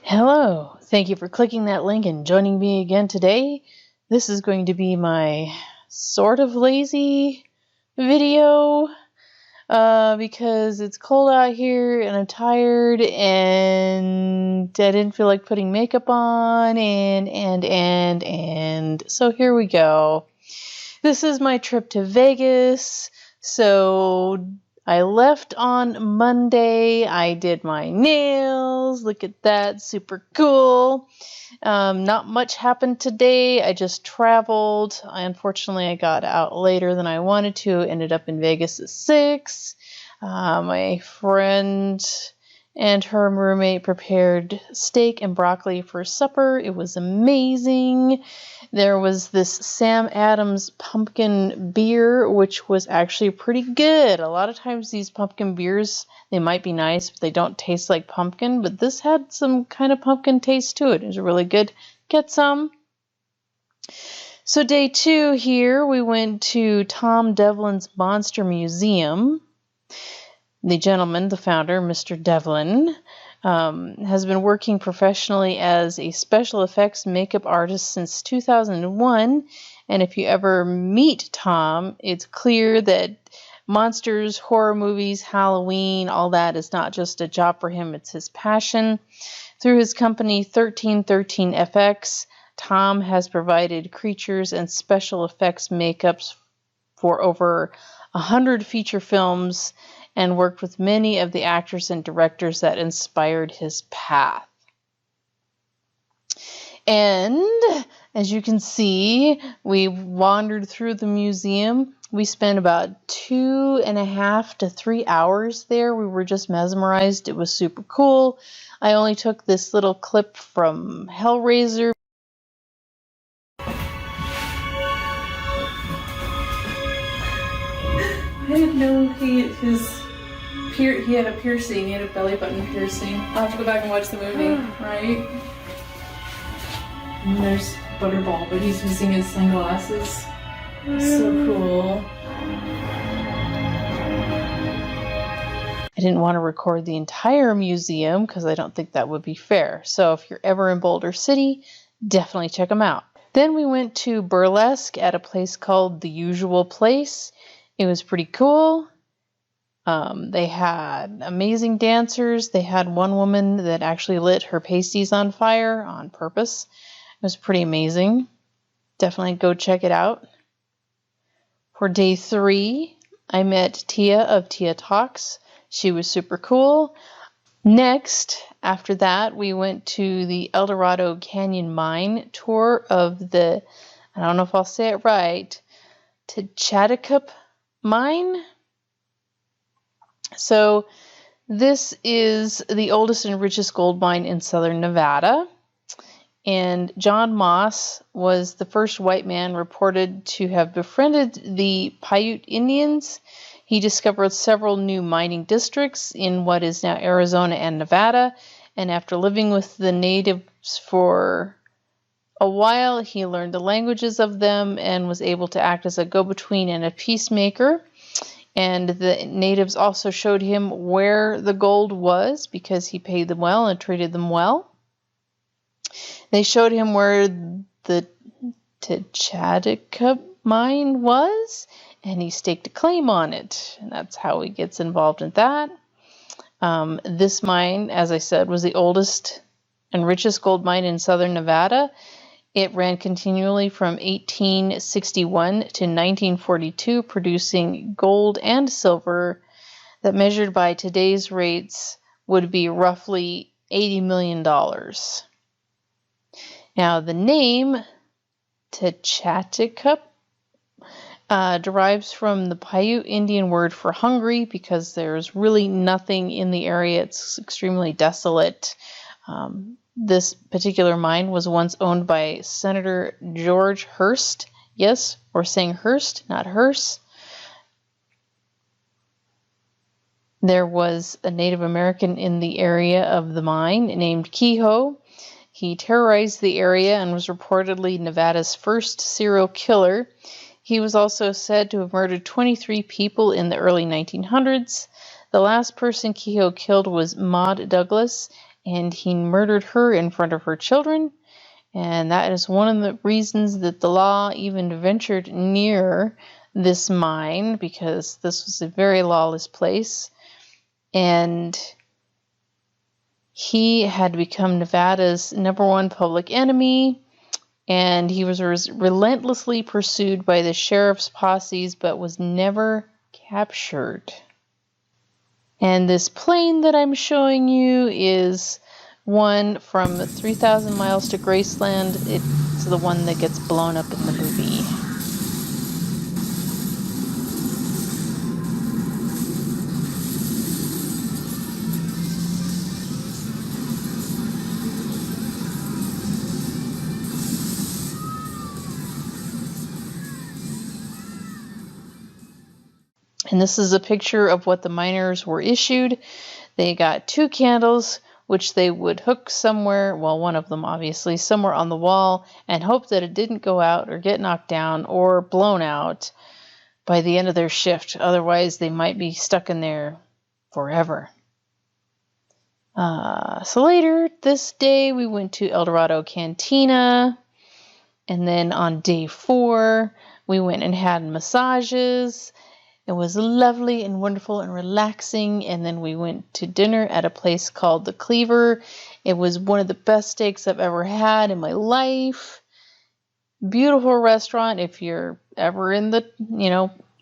Hello, thank you for clicking that link and joining me again today. This is going to be my sort of lazy video because it's cold out here and I'm tired and I didn't feel like putting makeup on and so here we go. This is my trip to Vegas. So I left on Monday. I did my nails. Look at that. Super cool. Not much happened today. I just traveled. Unfortunately, I got out later than I wanted to. Ended up in Vegas at 6. My friend and her roommate prepared steak and broccoli for supper. It was amazing. There was this Sam Adams pumpkin beer, which was actually pretty good. A lot of times these pumpkin beers, they might be nice, but they don't taste like pumpkin. But this had some kind of pumpkin taste to it. It was really good. Get some. So day 2 here, we went to Tom Devlin's Monster Museum. The gentleman, the founder, Mr. Devlin, has been working professionally as a special effects makeup artist since 2001. And if you ever meet Tom, it's clear that monsters, horror movies, Halloween, all that is not just a job for him, it's his passion. Through his company 1313 FX, Tom has provided creatures and special effects makeups for over 100 feature films and worked with many of the actors and directors that inspired his path. And as you can see, we wandered through the museum. We spent about 2.5 to 3 hours there. We were just mesmerized. It was super cool. I only took this little clip from Hellraiser. I didn't know he had a piercing, he had a belly button piercing. I'll have to go back and watch the movie, right? And there's Butterball, but he's using his sunglasses. So cool. I didn't want to record the entire museum because I don't think that would be fair. So if you're ever in Boulder City, definitely check them out. Then we went to Burlesque at a place called The Usual Place. It was pretty cool. They had amazing dancers. They had one woman that actually lit her pasties on fire on purpose. It was pretty amazing. Definitely go check it out. For day 3, I met Tia of Tia Talks. She was super cool. Next, after that, we went to the Eldorado Canyon mine tour of the, I don't know if I'll say it right, Techatticup mine. So this is the oldest and richest gold mine in southern Nevada. And John Moss was the first white man reported to have befriended the Paiute Indians. He discovered several new mining districts in what is now Arizona and Nevada. And after living with the natives for a while, he learned the languages of them and was able to act as a go-between and a peacemaker. And the natives also showed him where the gold was because he paid them well and treated them well. They showed him where the Techatticup mine was, and he staked a claim on it. And that's how he gets involved in that. This mine, as I said, was the oldest and richest gold mine in southern Nevada. It ran continually from 1861 to 1942, producing gold and silver that, measured by today's rates, would be roughly $80 million. Now, the name Techatticup derives from the Paiute Indian word for hungry because there's really nothing in the area. It's extremely desolate. This particular mine was once owned by Senator George Hearst. Yes, we're saying Hearst, not Hearst. There was a Native American in the area of the mine named Kehoe. He terrorized the area and was reportedly Nevada's first serial killer. He was also said to have murdered 23 people in the early 1900s. The last person Kehoe killed was Maud Douglas, and he murdered her in front of her children. And that is one of the reasons that the law even ventured near this mine, because this was a very lawless place. And he had become Nevada's #1 public enemy, and he was relentlessly pursued by the sheriff's posses, but was never captured. And this plane that I'm showing you is one from 3,000 Miles to Graceland. It's the one that gets blown up in the movie. And this is a picture of what the miners were issued. They got 2 candles, which they would hook somewhere, well, one of them obviously, somewhere on the wall, and hope that it didn't go out or get knocked down or blown out by the end of their shift. Otherwise, they might be stuck in there forever. So later this day, we went to Eldorado Cantina. And then on day 4, we went and had massages. It was lovely and wonderful and relaxing. And then we went to dinner at a place called the Cleaver. It was one of the best steaks I've ever had in my life. Beautiful restaurant. If you're ever in the,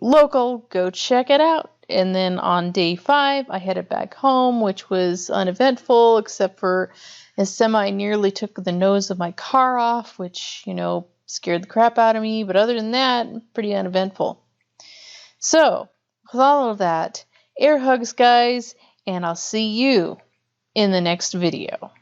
local, go check it out. And then on day 5, I headed back home, which was uneventful, except for a semi nearly took the nose of my car off, which, scared the crap out of me. But other than that, pretty uneventful. So, with all of that, air hugs, guys, and I'll see you in the next video.